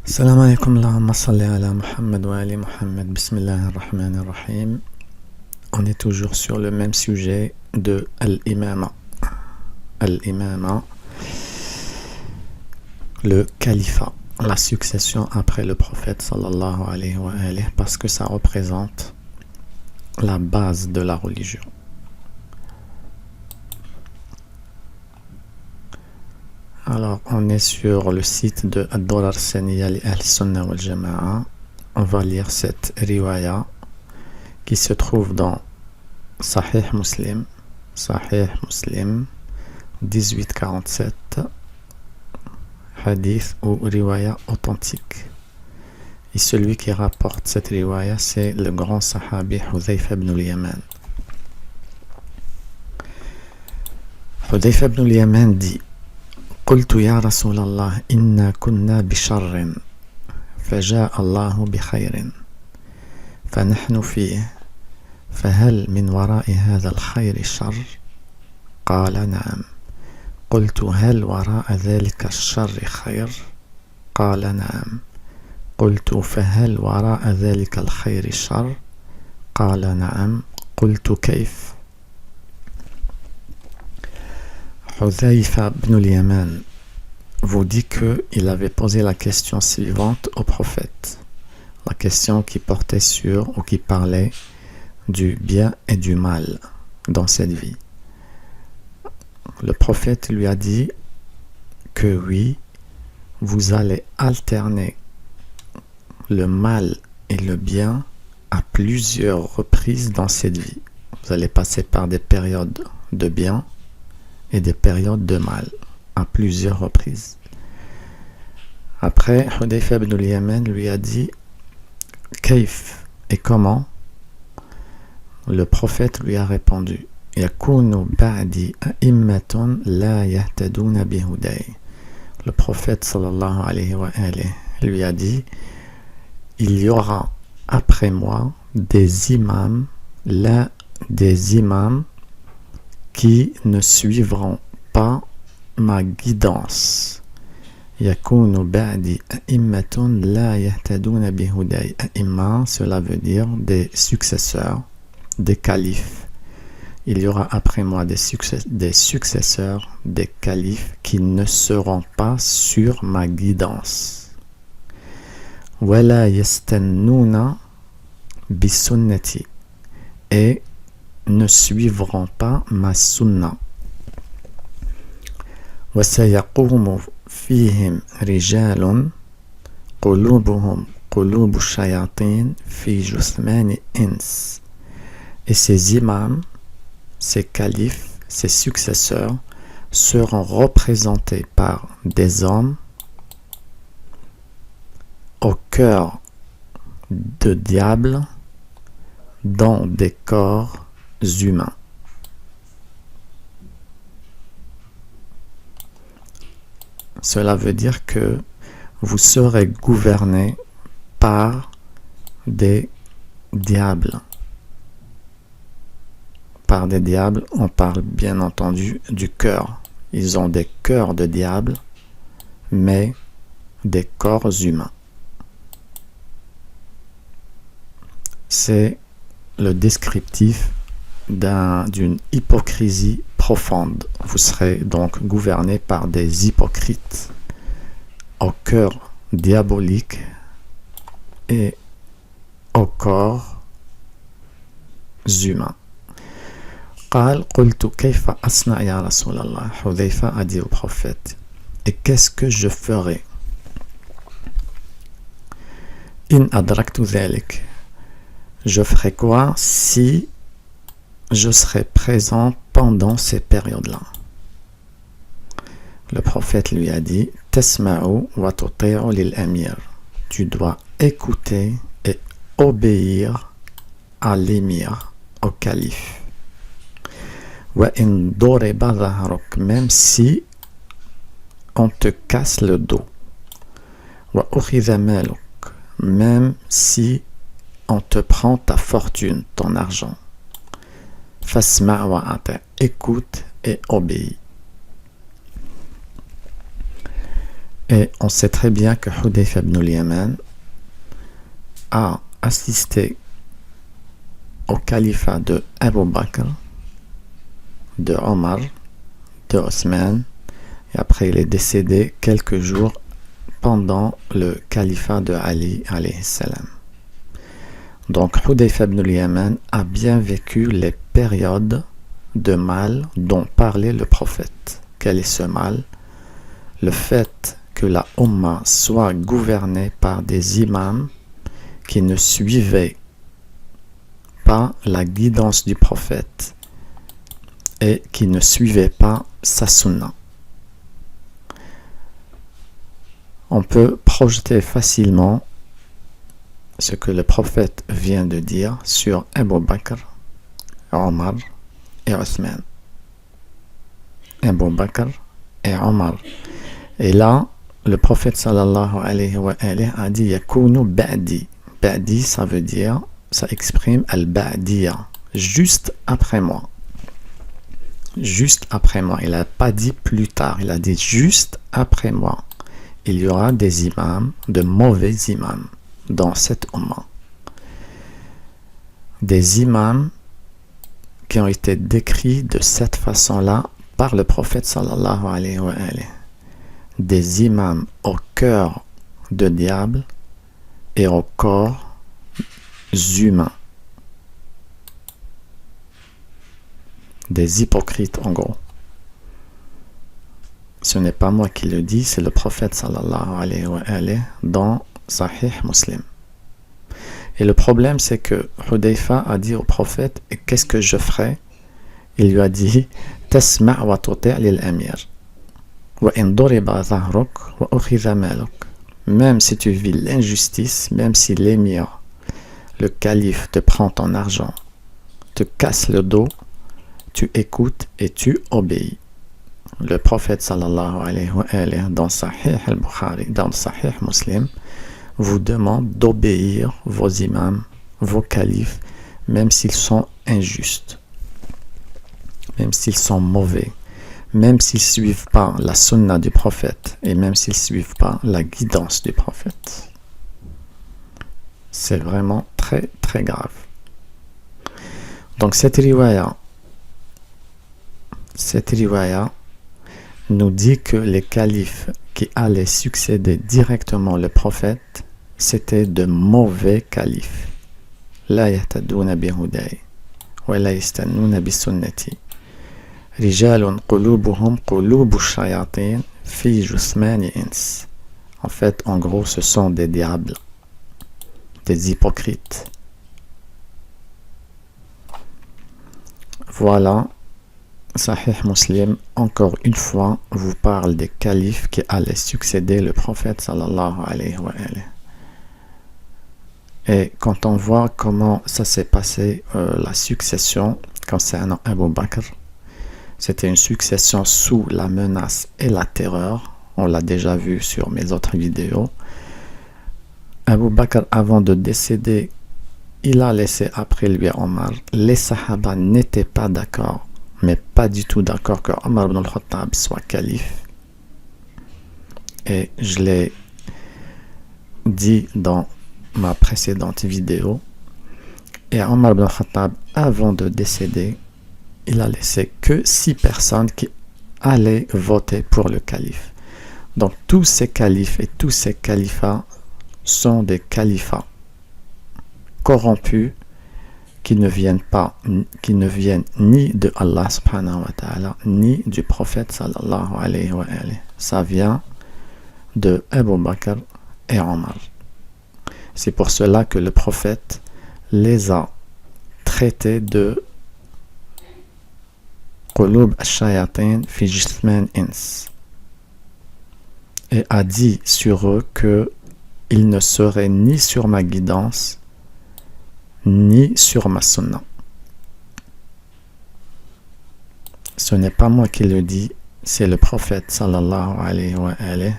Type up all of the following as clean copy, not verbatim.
Salam alaikum, Allahumma salli ala Muhammad wa ali Muhammad, bismillah ar-Rahman ar-Rahim. On est toujours sur le même sujet de Al-Imama. Al-Imama, le califat, la succession après le prophète sallallahu alayhi wa alayhi, parce que ça représente la base de la religion. Alors, on est sur le site de Ad-Durar Saniya li Ahl Sunnah wal Jama'a. On va lire cette riwaya qui se trouve dans Sahih Muslim 1847, hadith ou riwaya authentique. Et celui qui rapporte cette riwaya, c'est le grand sahabi Hudhayfa ibn al-Yaman. Hudhayfa ibn al-Yaman dit: قلت يا رسول الله إنا كنا بشر فجاء الله بخير فنحن فيه فهل من وراء هذا الخير شر؟ قال نعم. قلت هل وراء ذلك الشر خير؟ قال نعم. قلت فهل وراء ذلك الخير شر؟ قال نعم. قلت كيف؟ Hudhayfa ibn al-Yaman vous dit qu'il avait posé la question suivante au prophète. La question qui portait sur ou qui parlait du bien et du mal dans cette vie. Le prophète lui a dit que oui, vous allez alterner le mal et le bien à plusieurs reprises dans cette vie. Vous allez passer par des périodes de bien et des périodes de mal à plusieurs reprises. Après, Hudhayfa ibn al-Yaman lui a dit Kaif, et comment? Le prophète lui a répondu Yakunu ba'di a'immatun la yahtaduna bihuday. Le prophète sallallahu alayhi wa alayhi lui a dit: il y aura après moi des imams, qui ne suivront pas ma guidance. Yakunu ba'di a'immatun la yahtaduna bihuday. A'imma, cela veut dire des successeurs, des califes. Il y aura après moi des successeurs, des califes qui ne seront pas sur ma guidance. Wala yastannuna bisunnati, et ne suivront pas ma sunna. وسيقوم فيهم رجال قلوبهم قلوب الشياطين في جثمان إنس. Et ces imams, ces califes, ces successeurs seront représentés par des hommes au cœur de diables dans des corps humains. Cela veut dire que vous serez gouverné par des diables. Par des diables, on parle bien entendu du cœur. Ils ont des cœurs de diables, mais des corps humains. C'est le descriptif d'une hypocrisie profonde. Vous serez donc gouverné par des hypocrites au cœur diabolique et au corps humain. قال قلت كيف أصنع يا رسول الله. Hudhayfa a dit au prophète: et qu'est-ce que je ferai? إن أدركت ذلك. Je ferai quoi si je serai présent pendant ces périodes-là? Le prophète lui a dit: Tasma'u wa tuti'u lil amir. Tu dois écouter et obéir à l'émir, au calife. Wa in duriba dhahruk, même si on te casse le dos. Wa ukhidha maluk, même si on te prend ta fortune, ton argent. Fasma' wa ati', écoute et obéis. Et on sait très bien que Hudayfa ibn al-Yaman a assisté au califat de Abu Bakr, de Omar, de Othman, et après il est décédé quelques jours pendant le califat de Ali alayhi salam. Donc Hudayfa ibn al-Yaman a bien vécu les périodes de mal dont parlait le prophète. Quel est ce mal? Le fait que la Ummah soit gouvernée par des imams qui ne suivaient pas la guidance du prophète et qui ne suivaient pas sa sunna. On peut projeter facilement ce que le prophète vient de dire sur Abu Bakr, Omar et Othman. Abu Bakr et Omar. Et là, le prophète sallallahu alayhi wa alayhi a dit Yakunu ba'di. Ba'di, ça veut dire, ça exprime al-ba'diya, juste après moi. Juste après moi. Il n'a pas dit plus tard, il a dit juste après moi. Il y aura des imams, de mauvais imams dans cette ummah. Des imams qui ont été décrits de cette façon-là par le prophète sallallahu alayhi wa alayhi. Des imams au cœur de diable et au corps humain. Des hypocrites en gros. Ce n'est pas moi qui le dis, c'est le prophète sallallahu alayhi wa alayhi dans Sahih Muslim. Et le problème c'est que Hudayfa a dit au prophète qu'est-ce que je ferai? Il lui a dit Tasma' wa tuti' lil amir wa in duriba dhahruk wa ukhidha maluk. Même si tu vis l'injustice, même si l'émir, le calife te prend ton argent, te casse le dos, tu écoutes et tu obéis. Le prophète sallallahu alayhi wa alayhi dans Sahih al-Bukhari, dans Sahih Muslim, vous demande d'obéir vos imams, vos califes, même s'ils sont injustes, même s'ils sont mauvais, même s'ils ne suivent pas la sunna du prophète et même s'ils ne suivent pas la guidance du prophète. C'est vraiment très très grave. Donc cette riwaya nous dit que les califes qui allaient succéder directement le prophète, c'était de mauvais califes. La yahtaduna bihuday wa la yastannuna bisunnati. Rijalun qulubuhum qulubu shayatin fi jusmani ins. En fait, en gros, ce sont des diables, des hypocrites. Voilà. Sahih Muslim, encore une fois, vous parle des califes qui allaient succéder le prophète sallallahu alayhi wa alayhi. Et quand on voit comment ça s'est passé, la succession concernant Abu Bakr, c'était une succession sous la menace et la terreur. On l'a déjà vu sur mes autres vidéos. Abu Bakr, avant de décéder, il a laissé après lui Omar. Les Sahaba n'étaient pas d'accord, mais pas du tout d'accord que Omar ibn al-Khattab soit calife. Et je l'ai dit dans ma précédente vidéo. Et Omar ibn al-Khattab, avant de décéder, il a laissé que 6 personnes qui allaient voter pour le calife. Donc tous ces califes et tous ces califats sont des califats corrompus qui ne viennent ni de Allah subhanahu wa ta'ala ni du prophète sallallahu alayhi wa alayhi. Ça vient de Abu Bakr et Omar. C'est pour cela que le prophète les a traités de qulub ash-shayatin fi jisman ins et a dit sur eux que ils ne seraient ni sur ma guidance ni sur ma sunna. Ce n'est pas moi qui le dis, c'est le prophète sallallahu alayhi wa alayhi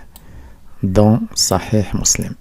dans Sahih Muslim.